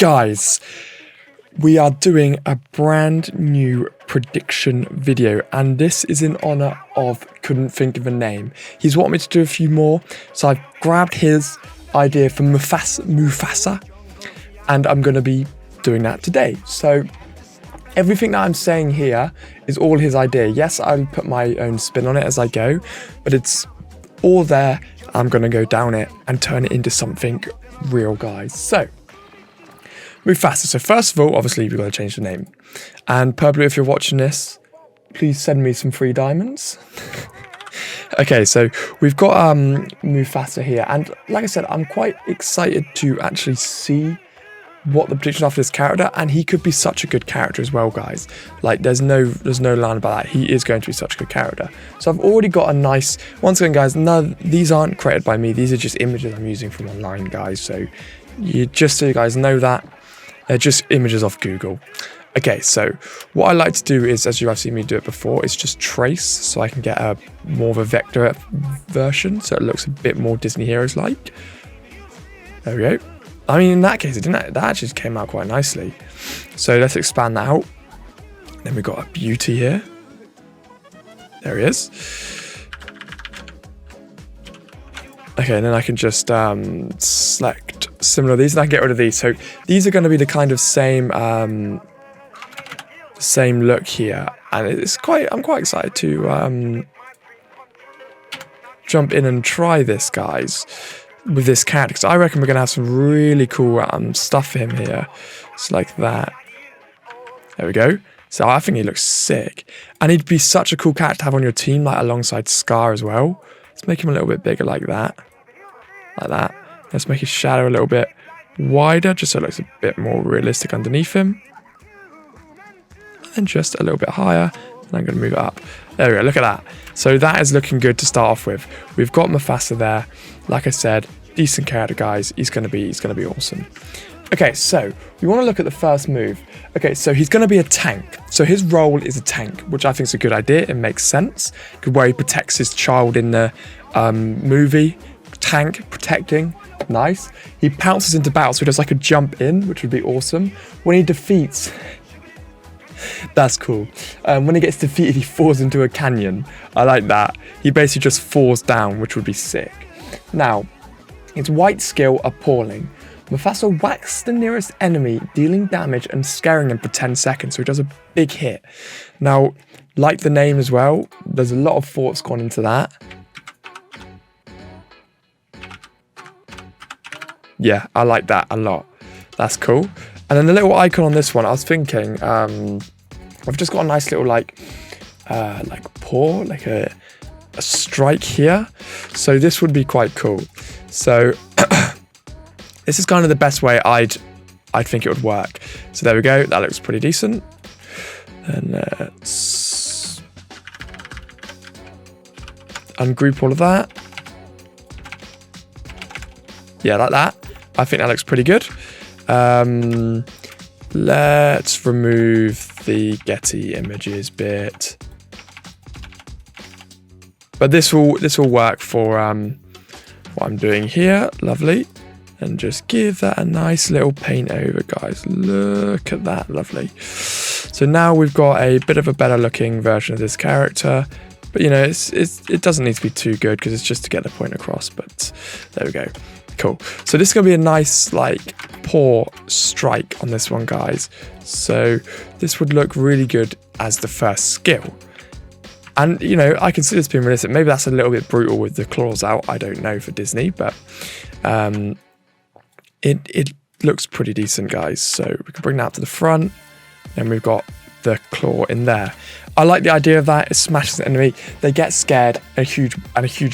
Guys, we are doing a brand new prediction video, and this is in honor of couldn't think of a name. He's wanted me to do a few more, so I've grabbed his idea for MUFASA, and I'm going to be doing that today. So everything that I'm saying here is all his idea. Yes, I'll put my own spin on it as I go, but it's all there. I'm going to go down it and turn it into something real, guys. So MUFASA. So first of all, obviously we've got to change the name. And Purple, if you're watching this, please send me some free diamonds. Okay, so we've got MUFASA here, and like I said, I'm quite excited to actually see what the prediction after this character, and he could be such a good character as well, guys. Like there's no line about that. He is going to be such a good character. So I've already got a nice, once again guys, no, these aren't created by me, these are just images I'm using from online, guys. So just so you guys know that, they're just images off Google. Okay, so what I like to do is, as you have seen me do it before, is just trace, so I can get a more of a vector version, so it looks a bit more Disney Heroes like. There we go. I mean, in that case, that actually came out quite nicely. So let's expand that out. Then we've got a beauty here. There he is. Okay, and then I can just select similar of these, and I can get rid of these. So these are going to be the kind of same look here, and I'm quite excited to jump in and try this, guys, with this character, because I reckon we're going to have some really cool stuff for him here. It's like that. There we go. So I think he looks sick, and he'd be such a cool character to have on your team, like alongside Scar as well. Let's make him a little bit bigger like that. Like that. Let's make his shadow a little bit wider, just so it looks a bit more realistic underneath him. And just a little bit higher. And I'm going to move it up. There we go, look at that. So that is looking good to start off with. We've got MUFASA there. Like I said, decent character, guys. He's going to be awesome. Okay, so we want to look at the first move. Okay, so he's going to be a tank. So his role is a tank, which I think is a good idea. It makes sense. Where he protects his child in the movie. Tank, protecting. Nice. He pounces into battle, so he does like a jump in, which would be awesome. When he defeats... That's cool. When he gets defeated, he falls into a canyon. I like that. He basically just falls down, which would be sick. Now, his white skill, Appalling. MUFASA whacks the nearest enemy, dealing damage and scaring him for 10 seconds, so he does a big hit. Now, like the name as well, there's a lot of thoughts gone into that. Yeah, I like that a lot. That's cool. And then the little icon on this one, I was thinking, I've just got a nice little like paw, like a strike here. So this would be quite cool. So this is kind of the best way I'd think it would work. So there we go. That looks pretty decent. And let's ungroup all of that. Yeah, like that. I think that looks pretty good. Let's remove the Getty images bit. But this will work for what I'm doing here. Lovely. And just give that a nice little paint over, guys. Look at that. Lovely. So now we've got a bit of a better looking version of this character. But, you know, it doesn't need to be too good because it's just to get the point across. But there we go. Cool. So this is going to be a nice, like, paw strike on this one, guys. So this would look really good as the first skill. And, you know, I can see this being realistic. Maybe that's a little bit brutal with the claws out. I don't know for Disney, but it looks pretty decent, guys. So we can bring that up to the front. And we've got the claw in there. I like the idea of that. It smashes the enemy. They get scared. A huge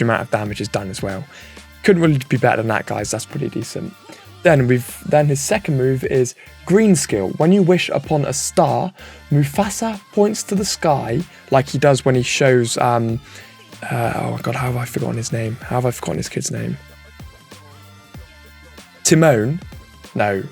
amount of damage is done as well. Couldn't really be better than that, guys. That's pretty decent. Then his second move is green skill. When you wish upon a star, MUFASA points to the sky like he does when he shows oh my god, how have I forgotten his name? How have I forgotten his kid's name? Timon? No.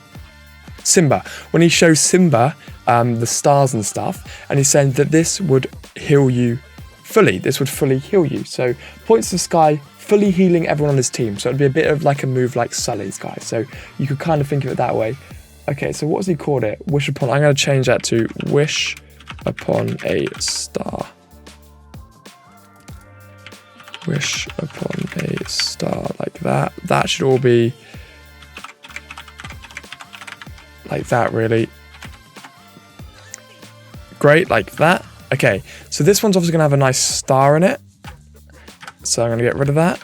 Simba. When he shows Simba the stars and stuff, and he's saying that this would heal you fully. This would fully heal you. So points to the sky, fully healing everyone on his team. So it'd be a bit of like a move like Sully's, guys. So you could kind of think of it that way. Okay, so what has he called it? Wish upon, I'm going to change that to wish upon a star. Wish upon a star, like that. That should all be like that, really. Great, like that. Okay, so this one's obviously going to have a nice star in it. So I'm going to get rid of that.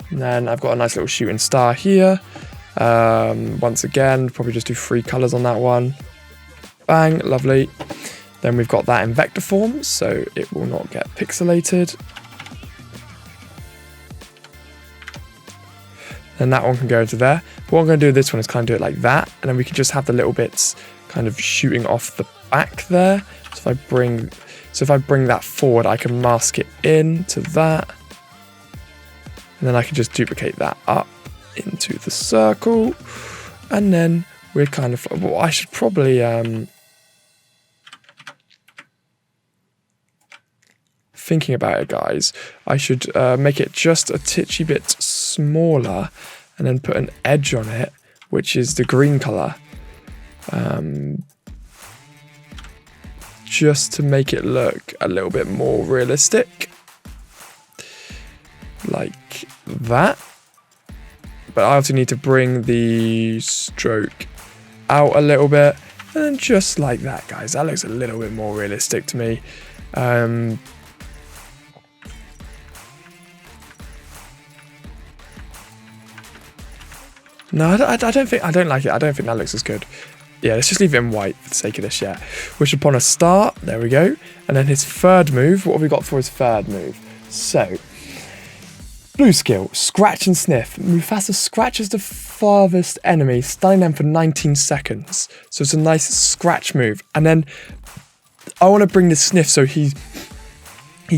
And then I've got a nice little shooting star here. Once again, probably just do 3 colours on that one. Bang, lovely. Then we've got that in vector form, so it will not get pixelated. And that one can go into there. But what I'm going to do with this one is kind of do it like that, and then we can just have the little bits kind of shooting off the back there. So if I bring that forward, I can mask it into that. And then I can just duplicate that up into the circle. And then we're kind of, well, I should probably thinking about it, guys, I should make it just a titchy bit smaller and then put an edge on it, which is the green color, just to make it look a little bit more realistic, like that. But I also need to bring the stroke out a little bit, and just like that, guys, that looks a little bit more realistic to me. No, I don't like it. I don't think that looks as good. Yeah, let's just leave it in white for the sake of this, yeah. Wish upon a star, there we go. And then his third move, what have we got for his third move? So, blue skill, scratch and sniff. Mufasa scratches the farthest enemy, stunning them for 19 seconds. So it's a nice scratch move. And then I want to bring the sniff so he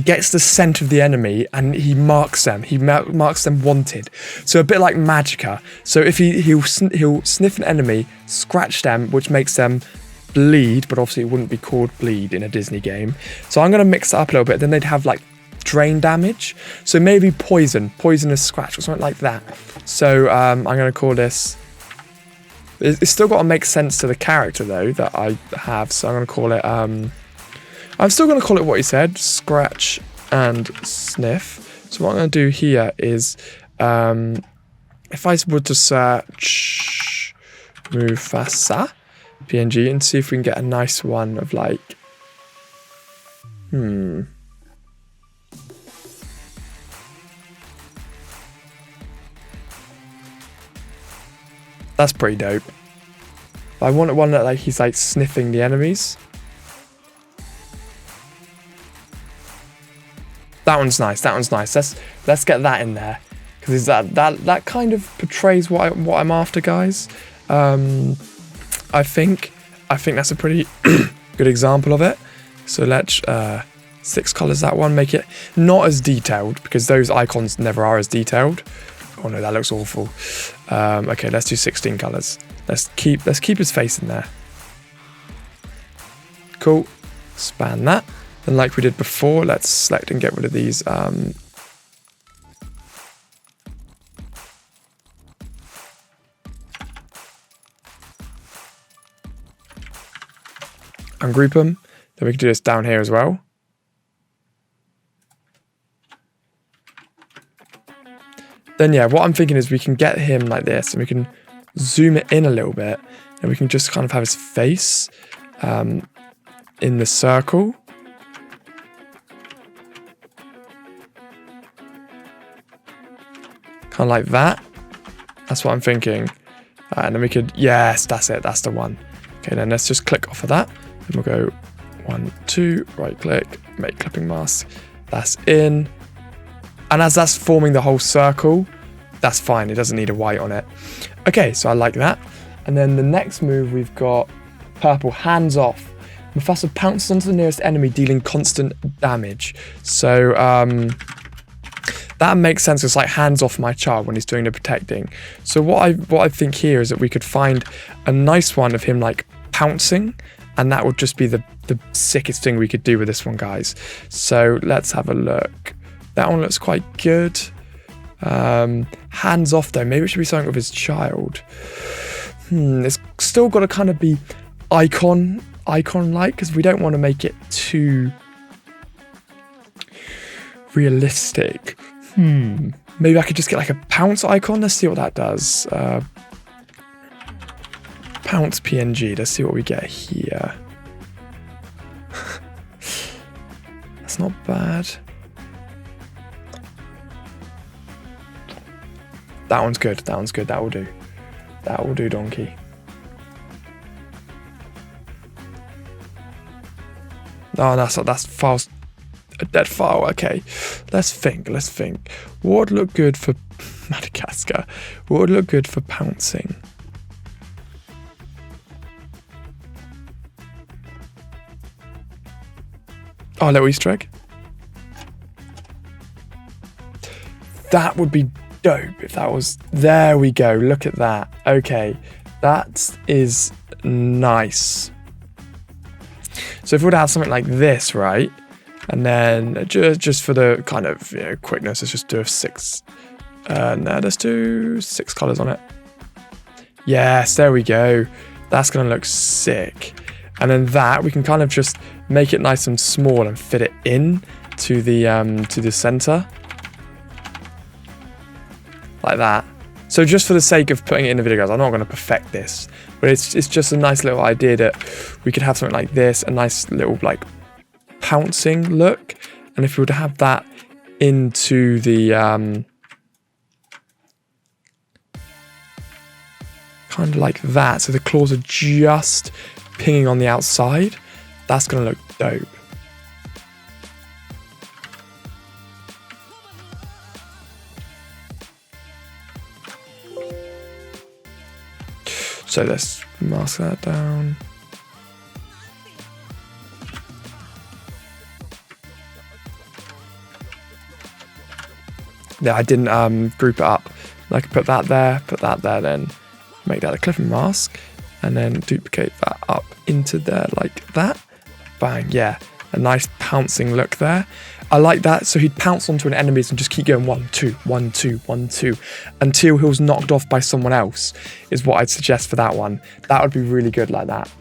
gets the scent of the enemy and he marks them. He marks them wanted. So a bit like Magicka. So if he'll sniff an enemy, scratch them, which makes them bleed, but obviously it wouldn't be called bleed in a Disney game. So I'm going to mix it up a little bit. Then they'd have like drain damage. So maybe poisonous scratch or something like that. So I'm going to call this... It's still got to make sense to the character though that I have. So I'm going to call it... I'm still going to call it what he said, scratch and sniff. So what I'm going to do here is, if I were to search MUFASA PNG and see if we can get a nice one of like, That's pretty dope. But I want one that like he's like sniffing the enemies. That one's nice. That one's nice. Let's get that in there because that kind of portrays what I'm after, guys. I think that's a pretty good example of it. So let's 6 colors that one. Make it not as detailed because those icons never are as detailed. Oh no, that looks awful. Okay, let's do 16 colors. Let's keep his face in there. Cool. Span that. And like we did before, let's select and get rid of these ungroup them. Then we can do this down here as well. Then yeah, what I'm thinking is we can get him like this and we can zoom it in a little bit and we can just kind of have his face in the circle. Kind of like that. That's what I'm thinking. And then we could, yes, that's it. That's the one. Okay, then let's just click off of that. And we'll go 1, 2, right click, make clipping mask. That's in. And as that's forming the whole circle, that's fine. It doesn't need a white on it. Okay, so I like that. And then the next move, we've got purple, hands off. Mufasa pounces onto the nearest enemy, dealing constant damage. So, that makes sense. It's like hands off my child when he's doing the protecting. So what I think here is that we could find a nice one of him like pouncing, and that would just be the sickest thing we could do with this one, guys. So let's have a look. That one looks quite good. Hands off though. Maybe it should be something with his child. it's still got to kind of be icon-like, because we don't want to make it too realistic. Maybe I could just get like a pounce icon. Let's see what that does. Pounce PNG. Let's see what we get here. That's not bad. That one's good. That one's good. That will do. That will do, donkey. Oh, that's files. A dead file. Okay, let's think. What would look good for Madagascar? What would look good for pouncing? Oh, little Easter egg. That would be dope if that was. There we go. Look at that. Okay, that is nice. So if we were to have something like this, right? And then just for the kind of quickness, let's just do a 6. No, let's do 6 colors on it. Yes, there we go. That's gonna look sick. And then that we can kind of just make it nice and small and fit it in to the center, like that. So just for the sake of putting it in the video, guys, I'm not going to perfect this, but it's just a nice little idea that we could have something like this, a nice little like pouncing look. And if we were to have that into the kind of like that, so the claws are just pinging on the outside, that's gonna look dope. So let's mask that down. Yeah, I didn't group it up. I could put that there, then make that a clipping mask, and then duplicate that up into there like that. Bang, yeah, a nice pouncing look there. I like that. So he'd pounce onto an enemy and just keep going 1, 2, 1, 2, 1, 2 until he was knocked off by someone else, is what I'd suggest for that one. That would be really good like that,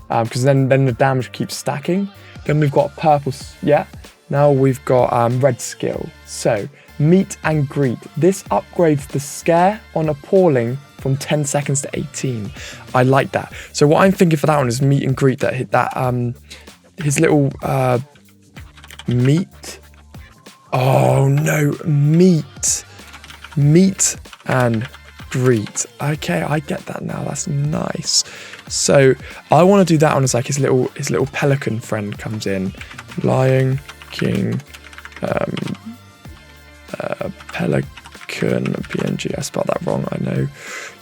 because then the damage keeps stacking. Then we've got purple, yeah. Now we've got red skill. So meet and greet. This upgrades the scare on appalling from 10 seconds to 18. I like that. So what I'm thinking for that one is meet and greet. That his little meet. Oh no, meet and greet. Okay, I get that now. That's nice. So I want to do that one as like his little pelican friend comes in. Lion King, pelican PNG. I spelled that wrong, I know.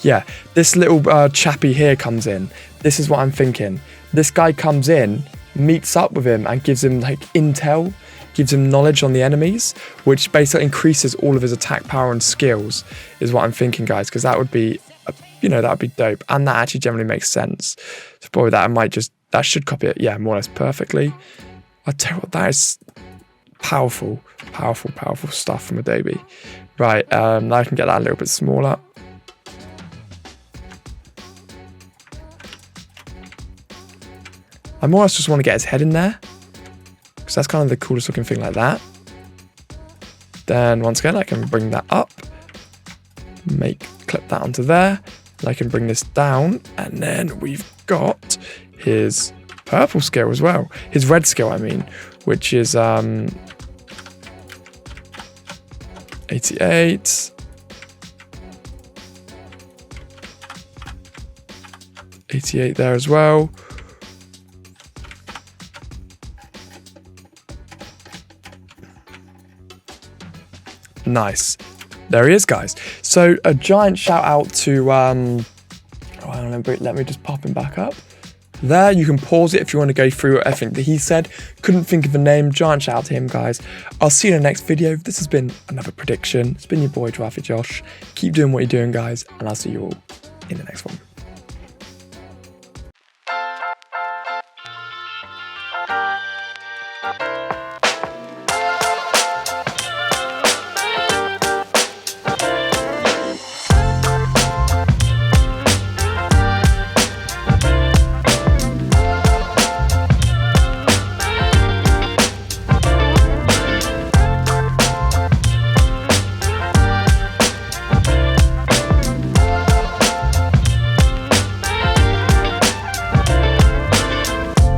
Yeah, this little chappy here comes in. This is what I'm thinking. This guy comes in, meets up with him, and gives him like intel, gives him knowledge on the enemies, which basically increases all of his attack power and skills, is what I'm thinking, guys, because that would be, that would be dope, and that actually generally makes sense. So probably that should copy it, yeah, more or less perfectly. I tell you what, that is powerful stuff from Adobe. Right, now I can get that a little bit smaller. I more or less just want to get his head in there, because that's kind of the coolest looking thing like that. Then once again, I can bring that up, clip that onto there, and I can bring this down, and then we've got his purple skill as well. His red skill, I mean, which is 88. 88 there as well. Nice. There he is, guys. So a giant shout out to let me just pop him back up. There, you can pause it if you want to go through everything that he said. Couldn't think of a name. Giant shout out to him, guys. I'll see you in the next video. This has been another prediction. It's been your boy, Giraffeyjosh. Keep doing what you're doing, guys, and I'll see you all in the next one.